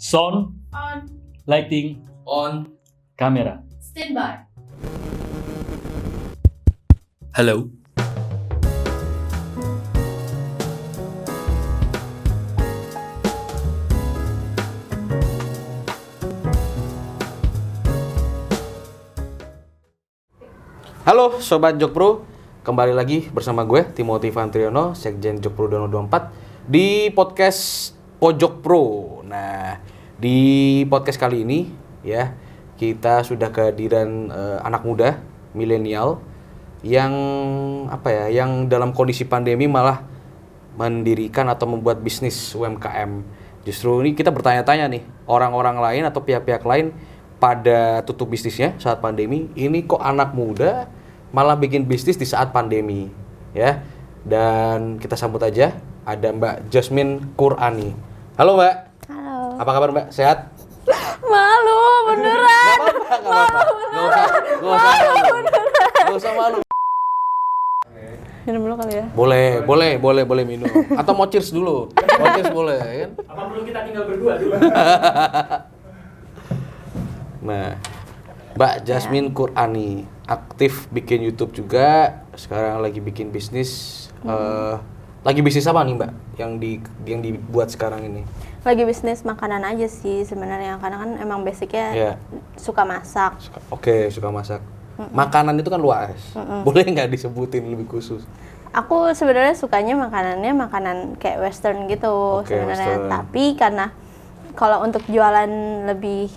Sound, On. lighting, On. kamera. Stand by. Halo. Halo Sobat Jokpro, kembali lagi bersama gue Timothy Vantriono, Sekjen Jokpro 2024 di podcast Pojok Pro. Nah, di podcast kali ini ya kita sudah kehadiran anak muda, milenial yang yang dalam kondisi pandemi malah mendirikan atau membuat bisnis UMKM. Justru ini kita bertanya-tanya nih, orang-orang lain atau pihak-pihak lain pada tutup bisnisnya saat pandemi, ini kok anak muda malah bikin bisnis di saat pandemi, ya. Dan kita sambut aja ada Mbak Jasmine Qur'ani. Halo Mbak. Halo. Apa kabar Mbak? Sehat? Malu beneran. Gak usah malu. Minum dulu kali ya. Boleh minum. Atau mau cheers dulu. Mau cheers boleh, kan? Apa perlu kita tinggal berdua dulu? Nah, Mbak Jasmine Qur'ani aktif bikin YouTube juga, sekarang lagi bikin bisnis. Lagi bisnis apa nih Mbak yang dibuat sekarang ini? Lagi bisnis makanan aja sih sebenarnya, karena kan emang basicnya suka masak. Suka masak. Makanan itu kan luas. Boleh nggak disebutin lebih khusus? Aku sebenarnya sukanya makanannya makanan kayak western gitu sebenarnya. Western. Tapi karena kalau untuk jualan lebih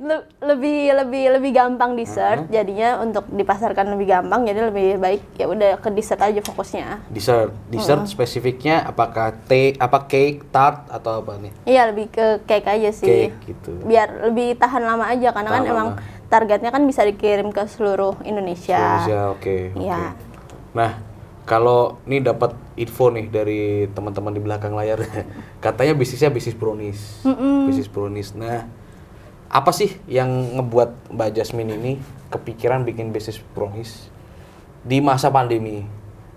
lebih gampang dessert, jadinya untuk dipasarkan lebih gampang, jadi lebih baik ya udah ke dessert aja fokusnya. Dessert spesifiknya apakah cake, tart atau apa nih? Iya, lebih ke cake aja sih. Cake gitu. Biar lebih tahan lama aja, karena kan Tahan emang lama. targetnya kan bisa dikirim ke seluruh Indonesia. Oke. Iya. Nah, kalau nih dapat info nih dari teman-teman di belakang layar, katanya bisnisnya bisnis brownies. Bisnis brownies. Nah, apa sih yang ngebuat Mbak Jasmine ini kepikiran bikin bisnis brownies di masa pandemi?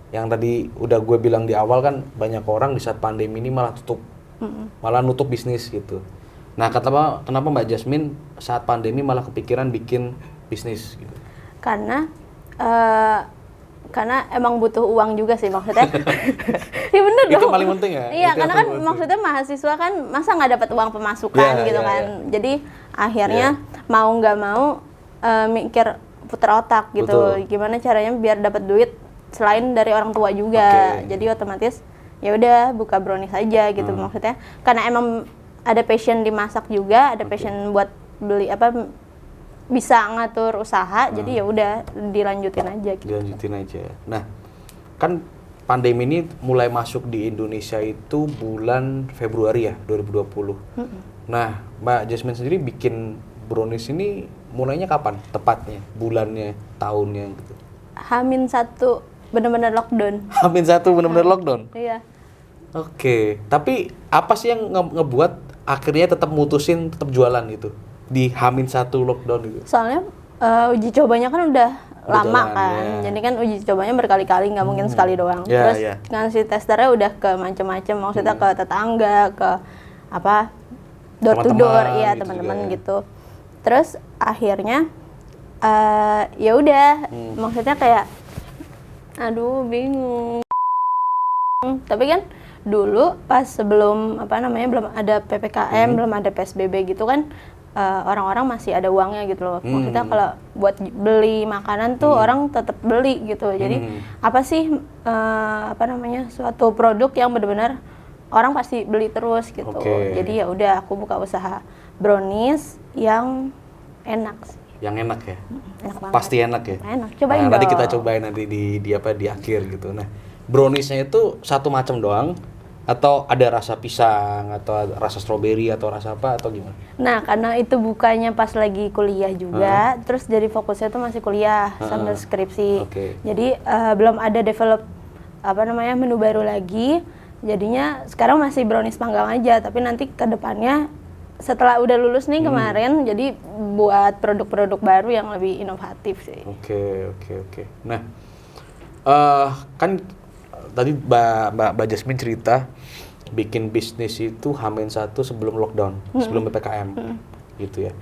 Yang tadi udah gue bilang di awal kan, banyak orang di saat pandemi ini malah nutup bisnis gitu. Nah, kenapa Mbak Jasmine saat pandemi malah kepikiran bikin bisnis gitu? Karena emang butuh uang juga sih maksudnya. Ya bener dong. Itu paling penting ya? Iya, Itu karena yang kan paling penting. maksudnya mahasiswa kan masa nggak dapat uang pemasukan gitu kan. Jadi akhirnya mau nggak mau mikir puter otak gitu. Betul. Gimana caranya biar dapat duit selain dari orang tua juga. Jadi otomatis ya udah buka brownies aja gitu maksudnya. Karena emang ada passion di masak juga, ada passion buat beli bisa ngatur usaha, jadi ya udah dilanjutin aja gitu. Nah, kan pandemi ini mulai masuk di Indonesia itu bulan Februari ya, 2020. Nah, Mbak Jasmine sendiri bikin brownies ini mulainya kapan? Tepatnya, bulannya, tahunnya gitu. H-1 bener-bener lockdown. H-1 benar-benar lockdown? Iya. Oke, tapi apa sih yang ngebuat akhirnya tetap jualan gitu? Di H-1 lockdown itu? Soalnya uji cobanya kan udah lama jalan, kan. Jadi kan uji cobanya berkali-kali, nggak mungkin sekali doang. Terus ngasih testernya udah ke macam-macam, maksudnya ke tetangga, ke door to door, iya gitu teman-teman juga, ya. gitu. Terus akhirnya ya udah, maksudnya kayak aduh bingung. Tapi kan dulu pas sebelum belum ada PPKM, belum ada PSBB gitu kan, orang-orang masih ada uangnya gitu loh. Maksudnya kalau buat beli makanan tuh orang tetap beli gitu. Jadi apa sih suatu produk yang benar-benar orang pasti beli terus gitu. Jadi ya udah aku buka usaha brownies yang enak sih. Yang enak ya? Enak banget. Pasti enak ya? Enak, cobain dong. Nanti kita cobain nanti di akhir gitu. Nah, browniesnya itu satu macam doang? Atau ada rasa pisang, atau rasa stroberi, atau rasa apa, atau gimana? Nah, karena itu bukanya pas lagi kuliah juga, terus jadi fokusnya tuh masih kuliah sambil skripsi. Jadi belum ada develop menu baru lagi. Jadinya sekarang masih brownies panggang aja, tapi nanti ke depannya setelah udah lulus nih kemarin, jadi buat produk-produk baru yang lebih inovatif sih. Oke. Nah, kan tadi Mbak Jasmine cerita bikin bisnis itu H-1 sebelum lockdown, sebelum PPKM, gitu ya.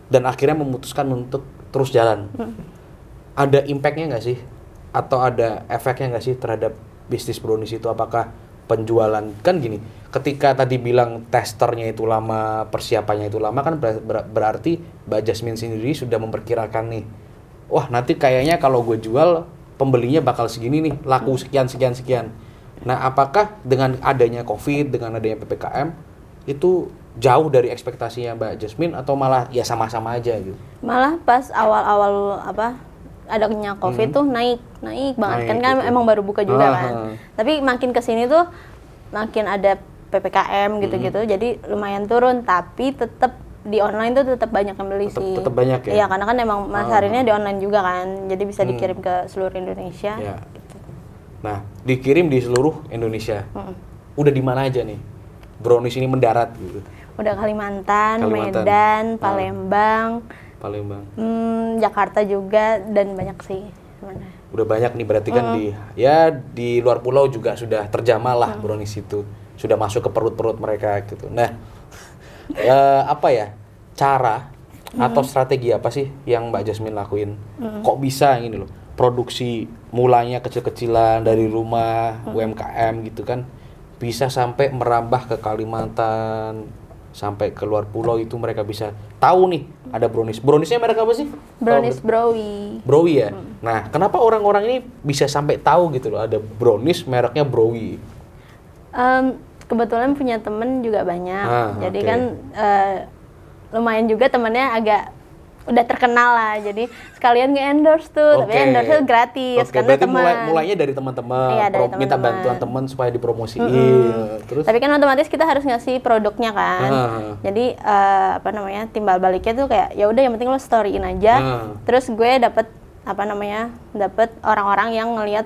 Dan akhirnya memutuskan untuk terus jalan. Ada impact-nya nggak sih? Atau ada efeknya nggak sih terhadap bisnis brownies itu? Apakah penjualan, kan gini, ketika tadi bilang testernya itu lama, persiapannya itu lama, kan berarti Mbak Jasmine sendiri sudah memperkirakan nih, wah nanti kayaknya kalau gue jual pembelinya bakal segini nih, laku sekian. Nah, apakah dengan adanya COVID, dengan adanya PPKM itu jauh dari ekspektasinya Mbak Jasmine atau malah ya sama-sama aja gitu? Malah pas awal-awal adanya COVID tuh naik banget kan gitu. emang baru buka juga kan. Tapi makin kesini tuh makin ada PPKM gitu-gitu, jadi lumayan turun. Tapi tetap di online tuh tetap banyak yang beli sih. Tetap banyak ya? Iya, karena kan emang masarnya di online juga kan, jadi bisa dikirim ke seluruh Indonesia. Ya. Gitu. Nah, dikirim di seluruh Indonesia. Udah di mana aja nih brownies ini mendarat gitu? Udah Kalimantan. Medan, Palembang. Jakarta juga, dan banyak sih sebenarnya. Udah banyak nih berarti kan di luar pulau juga sudah terjamah lah brownies itu, sudah masuk ke perut-perut mereka gitu. Nah, apa ya cara atau strategi apa sih yang Mbak Jasmine lakuin? Kok bisa gini loh, produksi mulanya kecil-kecilan dari rumah, UMKM gitu kan, bisa sampai merambah ke Kalimantan, sampai ke luar pulau itu mereka bisa tahu nih ada brownies. Browniesnya merek apa sih? Brownies Browi. Browi ya. Nah, kenapa orang-orang ini bisa sampai tahu gitu loh ada brownies mereknya Browi? Kebetulan punya temen juga banyak. Jadi okay. kan lumayan juga temennya agak udah terkenal lah. Jadi sekalian nge-endorse tuh, tapi endorse gratis karena berarti teman. mulainya dari teman-teman, Iya, dari minta teman-teman. bantuan teman supaya dipromosiin. Terus Tapi kan otomatis kita harus ngasih produknya kan. Jadi timbal baliknya tuh kayak ya udah yang penting lo storyin aja. Terus gue dapet orang-orang yang ngelihat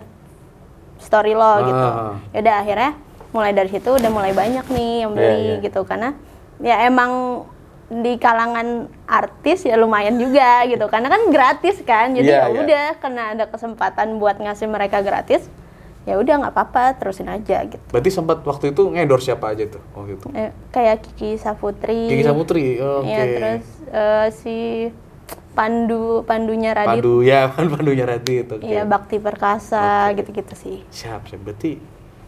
story lo gitu. Ya udah akhirnya mulai dari situ udah mulai banyak nih yang beli gitu, karena ya emang di kalangan artis ya lumayan juga gitu, karena kan gratis kan, jadi udah karena ada kesempatan buat ngasih mereka gratis, ya udah nggak apa-apa, terusin aja gitu. Berarti sempat waktu itu nge-endorse siapa aja tuh? Oh gitu. Kayak Kiki Saputri. Oke. Ya, terus si Pandunya Radit. Pandunya Radit. Okay. Iya, Bakti Perkasa, gitu-gitu sih. Siap.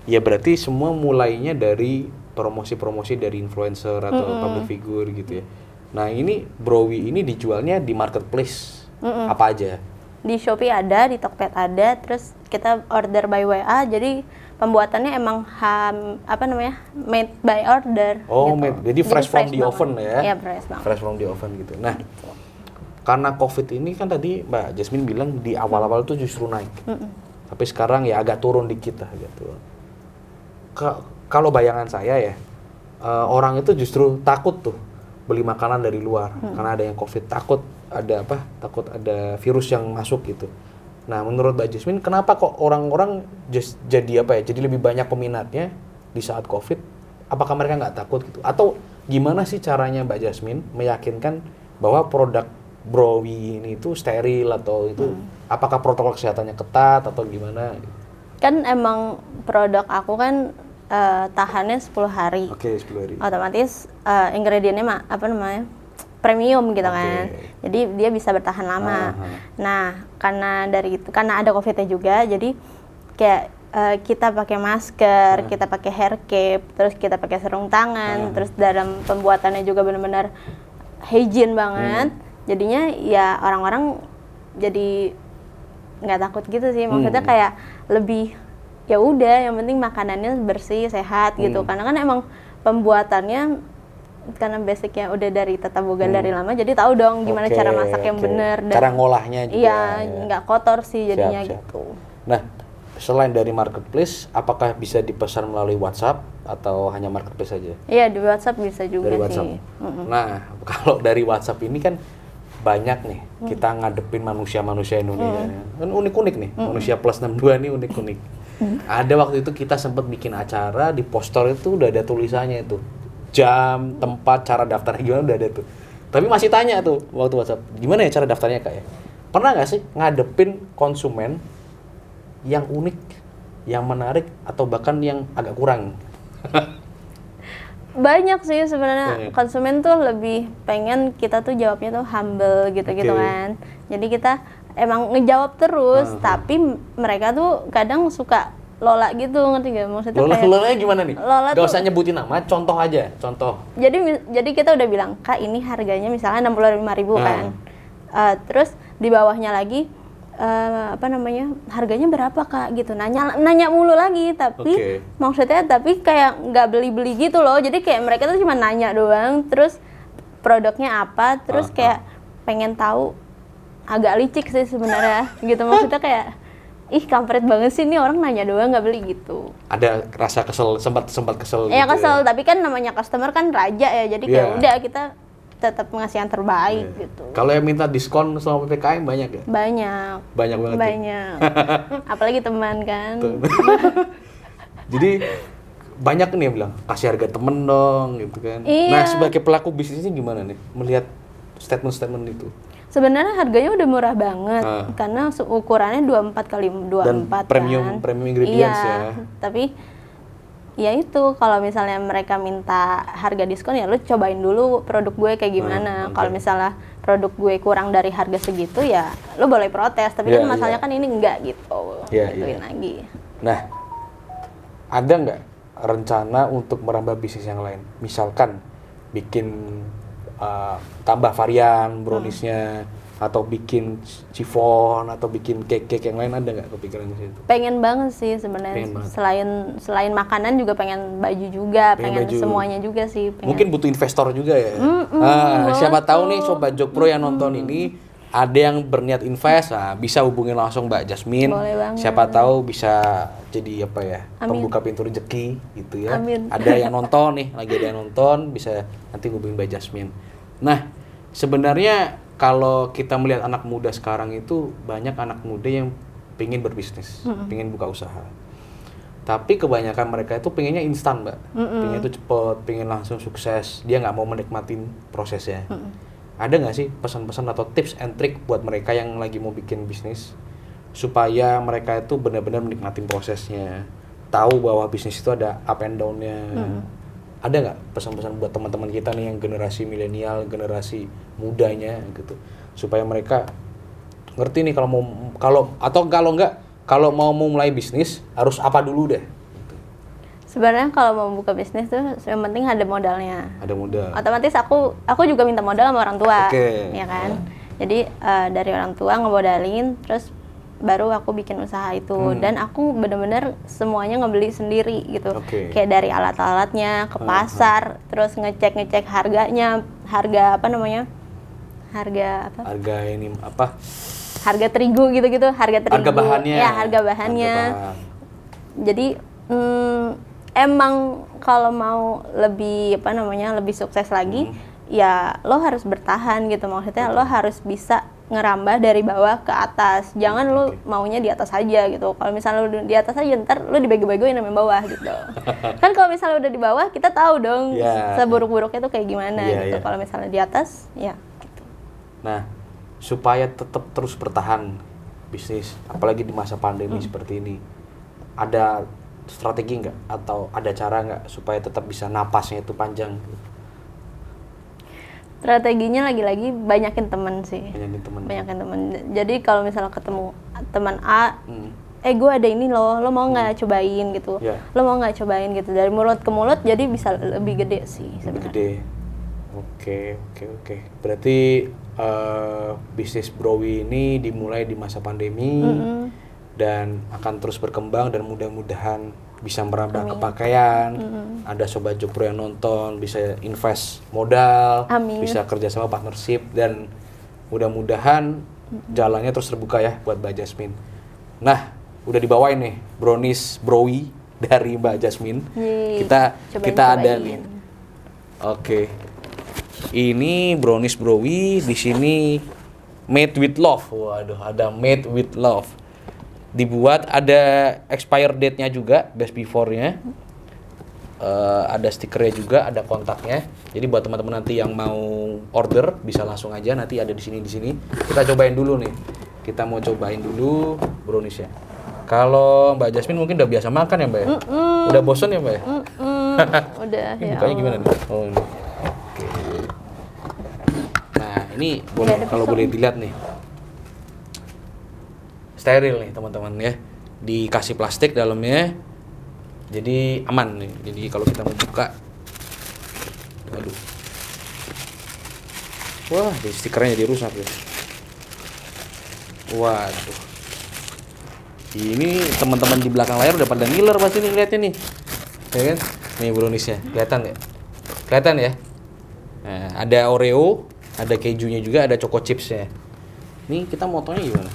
Berarti semua mulainya dari promosi-promosi dari influencer atau public figure gitu ya. Nah, ini Browi ini dijualnya di marketplace apa aja? Di Shopee ada, di Tokped ada, terus kita order by WA, jadi pembuatannya emang made by order. Oh, gitu. jadi fresh from the banget. oven ya? Iya, fresh banget. Fresh from the oven gitu. Nah, karena COVID ini kan tadi Mbak Jasmine bilang di awal-awal tuh justru naik. Tapi sekarang ya agak turun dikit lah gitu. Kalau bayangan saya ya, orang itu justru takut tuh beli makanan dari luar karena ada yang COVID, takut ada virus yang masuk gitu. Nah, menurut Mbak Jasmine, kenapa kok orang-orang jadi lebih banyak peminatnya di saat COVID? Apakah mereka nggak takut gitu? Atau gimana sih caranya Mbak Jasmine meyakinkan bahwa produk Browi ini itu steril atau itu apakah protokol kesehatannya ketat atau gimana? Kan emang produk aku kan tahannya 10 hari. Oke, 10 hari. Otomatis ingredientnya premium gitu kan. Jadi dia bisa bertahan lama. Nah, karena ada COVID-nya juga, jadi kayak kita pakai masker, kita pakai hair cap, terus kita pakai sarung tangan, terus dalam pembuatannya juga benar-benar hygiene banget. Jadinya ya orang-orang jadi nggak takut gitu sih. Maksudnya kayak lebih ya udah, yang penting makanannya bersih, sehat gitu. Karena kan emang pembuatannya karena basicnya udah dari Tata Boga dari lama, jadi tahu dong gimana cara masak yang benar, dan cara ngolahnya juga. Iya, nggak kotor sih jadinya gitu. Nah, selain dari marketplace, apakah bisa dipesan melalui WhatsApp atau hanya marketplace saja? Iya, di WhatsApp bisa juga dari sih. WhatsApp. Nah, kalau dari WhatsApp ini kan banyak nih kita ngadepin manusia-manusia Indonesia. Kan unik-unik nih, manusia plus 62 nih unik-unik. Ada waktu itu kita sempat bikin acara, di poster itu udah ada tulisannya itu. Jam, tempat, cara daftarnya gimana udah ada tuh. Tapi masih tanya tuh waktu WhatsApp, gimana ya cara daftarnya Kak ya? Pernah nggak sih ngadepin konsumen yang unik yang menarik atau bahkan yang agak kurang? Banyak sih sebenarnya. Banyak. Konsumen tuh lebih pengen kita tuh jawabnya tuh humble gitu-gitu Oke. kan. Jadi kita emang ngejawab terus, tapi mereka tuh kadang suka lola gitu, ngerti gak? Maksudnya kayak Lolanya gimana nih? Lola Gak tuh- usah nyebutin nama, contoh aja, contoh. jadi kita udah bilang, Kak ini harganya misalnya 65.000 kan. Terus di bawahnya lagi harganya berapa Kak gitu. Nanya mulu lagi, tapi Oke. maksudnya tapi kayak nggak beli gitu loh. Jadi kayak mereka tuh cuma nanya doang, terus produknya apa, terus kayak pengen tahu, agak licik sih sebenarnya gitu. Maksudnya kayak ih kampret banget sih nih orang nanya doang nggak beli gitu. Ada rasa kesel, sempat kesel Ya gitu kesel, tapi kan namanya customer kan raja ya, jadi kayak Iya. udah kita tetap ngasih yang terbaik Iya. gitu. Kalau yang minta diskon selama PPKM banyak ya? Banyak Banyak banget ya? banyak apalagi teman kan. Jadi banyak nih yang bilang, kasih harga temen dong gitu kan. Iya. Nah sebagai pelaku bisnisnya gimana nih melihat statement-statement itu? Sebenarnya harganya udah murah banget Ah. karena ukurannya 24 kali 24 premium- kan. premium ingredients Iya, ya. tapi ya itu kalau misalnya mereka minta harga diskon ya lu cobain dulu produk gue kayak gimana. oke. Kalau misalnya produk gue kurang dari harga segitu ya lu boleh protes, tapi Iya, kan masalahnya iya. kan ini enggak gitu. Iya, Gituin iya. lagi. Nah, ada nggak rencana untuk merambah bisnis yang lain? Misalkan bikin tambah varian browniesnya, atau bikin chiffon, atau bikin cake-cake yang lain, ada nggak kepikiran di situ? Pengen banget sih Pengen sebenarnya. banget. Selain makanan juga pengen baju juga, pengen baju. semuanya juga sih. Pengen. Mungkin butuh investor juga ya. Siapa tahu nih Sobat Jokpro yang nonton ini ada yang berniat invest, bisa hubungin langsung Mbak Jasmine. Boleh banget. Siapa tahu bisa jadi apa ya, Amin. pembuka pintu rezeki gitu ya. Amin. Ada yang nonton nih, lagi ada yang nonton, bisa nanti hubungin Mbak Jasmine. Nah, sebenarnya kalau kita melihat anak muda sekarang itu banyak anak muda yang pengen berbisnis, pengen buka usaha. Tapi kebanyakan mereka itu pengennya instan, Mbak. Pengen itu cepet, pengen langsung sukses. Dia nggak mau menikmatin prosesnya. Ada nggak sih pesan-pesan atau tips and trick buat mereka yang lagi mau bikin bisnis supaya mereka itu benar-benar menikmatin prosesnya, tahu bahwa bisnis itu ada up and down-nya. Ada nggak pesan-pesan buat teman-teman kita nih yang generasi milenial, generasi mudanya gitu, supaya mereka ngerti nih kalau mau mulai bisnis harus apa dulu deh? Sebenarnya kalau mau buka bisnis tuh yang penting ada modalnya. Ada modal. Otomatis aku juga minta modal sama orang tua, Oke. ya kan. Jadi dari orang tua ngemodalin, terus baru aku bikin usaha itu. Dan aku bener-bener semuanya ngebeli sendiri gitu. Oke. Kayak dari alat-alatnya ke pasar, terus ngecek harganya, harga Harga ini apa? harga terigu gitu-gitu, harga terigu. Harga bahannya. Ya, harga bahannya. Harga bahan. Jadi emang kalau mau lebih lebih sukses lagi, ya lo harus bertahan gitu. Maksudnya lo harus bisa ngerambah dari bawah ke atas. Jangan lo maunya di atas aja gitu. Kalau misalnya lo di atas aja, ntar lo dibego-begoin sama yang bawah gitu. Kan kalau misalnya udah di bawah, kita tahu dong Yeah. seburuk-buruknya tuh kayak gimana Yeah, gitu. yeah. Kalau misalnya di atas, ya gitu. Nah, supaya tetap terus bertahan bisnis, apalagi di masa pandemi seperti ini, ada strategi nggak atau ada cara nggak supaya tetap bisa napasnya itu panjang? Strateginya lagi-lagi banyakin temen sih. Banyakin temen. Banyakin temen. Jadi kalau misalnya ketemu teman A, Hmm. gue ada ini loh, lo mau nggak cobain gitu? Yeah. Lo mau nggak cobain gitu? Dari mulut ke mulut jadi bisa lebih gede sih Lebih sebenarnya. gede. Oke. Berarti bisnis Browi ini dimulai di masa pandemi dan akan terus berkembang dan mudah-mudahan bisa merambah ke pakaian. Ada Sobat Jokpro yang nonton bisa invest modal, Amin. bisa kerjasama partnership dan mudah-mudahan jalannya terus terbuka ya buat Mbak Jasmine. Nah, udah dibawain nih brownies Browi dari Mbak Jasmine. Yeay, Kita ada cobain. nih. Oke. Ini brownies Browi, di sini made with love. Waduh, ada made with love. Dibuat ada expire date-nya juga, best before-nya. Ada stikernya juga, ada kontaknya. Jadi buat teman-teman nanti yang mau order bisa langsung aja, nanti ada di sini. Kita cobain dulu nih. Kita mau cobain dulu browniesnya. Kalau Mbak Jasmine mungkin udah biasa makan ya Mbak ya? Udah bosen ya Mbak ya? Udah Ini ya. bukanya Allah. gimana nih? Oh ini. Oke. Nah ini Nggak ada kalau pisau. boleh dilihat nih. Steril nih teman-teman ya. Dikasih plastik dalamnya. Jadi aman nih. Jadi kalau kita mau buka. Aduh. Wah, di stikernya jadi rusak ya. Waduh. Ini teman-teman di belakang layar udah pada ngiler pasti nih lihatnya nih. Ya kan? Nih browniesnya, kelihatan nggak? Kelihatan ya? Nah, ada Oreo, ada kejunya juga, ada choco chipsnya. Nih kita motongnya gimana?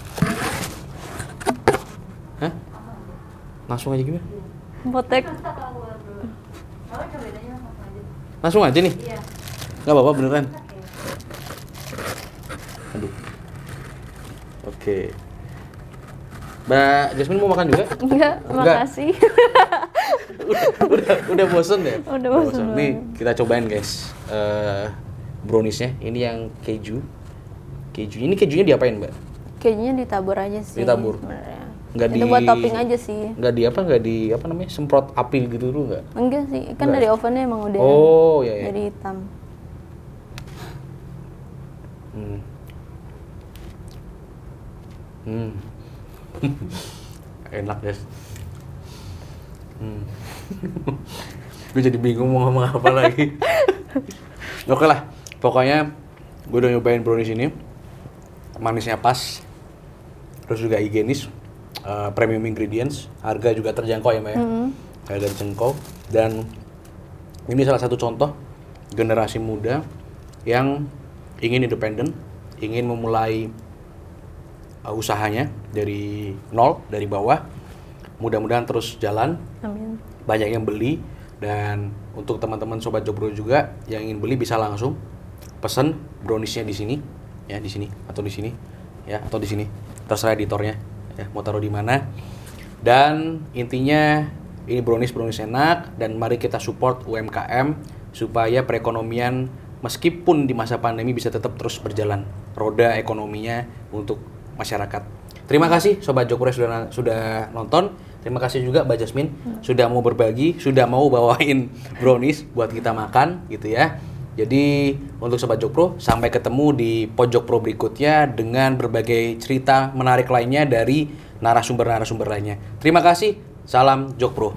Hah? Langsung aja gimana? Potek. Langsung aja nih? Nggak apa-apa beneran? Aduh. Oke. Mbak Jasmine mau makan juga? Enggak, makasih. udah bosen ya? Udah bosen Nih kita cobain guys browniesnya. Ini yang keju. Ini kejunya diapain Mbak? Kayaknya ditabur aja sih. Ditabur? Sebenarnya. Nggak Itu buat topping aja sih. Nggak di apa namanya, semprot api gitu dulu nggak? Enggak sih, kan Enggak. dari ovennya emang udah Oh iya iya. jadi hitam. Hmm. Hmm. Enak guys. Gue jadi bingung mau ngomong apa lagi. Oke lah, pokoknya gue udah nyobain brownies ini. Manisnya pas, terus juga higienis, premium ingredients, harga juga terjangkau ya Mbak ya. Harga terjangkau, dan ini salah satu contoh generasi muda yang ingin independen, ingin memulai usahanya dari nol, dari bawah. Mudah-mudahan terus jalan, Amin. banyak yang beli, dan untuk teman-teman Sobat Jokpro juga yang ingin beli bisa langsung pesen browniesnya di sini, ya di sini atau di sini, ya atau di sini, terserah editornya, ya mau taruh di mana. Dan intinya ini brownies enak, dan mari kita support UMKM supaya perekonomian meskipun di masa pandemi bisa tetap terus berjalan, roda ekonominya untuk masyarakat. Terima kasih Sobat Jokpro sudah nonton. Terima kasih juga Mbak Jasmine sudah mau berbagi, sudah mau bawain brownies buat kita makan gitu ya. Jadi untuk Sobat Jokpro, sampai ketemu di Pojok Pro berikutnya dengan berbagai cerita menarik lainnya dari narasumber-narasumber lainnya. Terima kasih, salam Jokpro.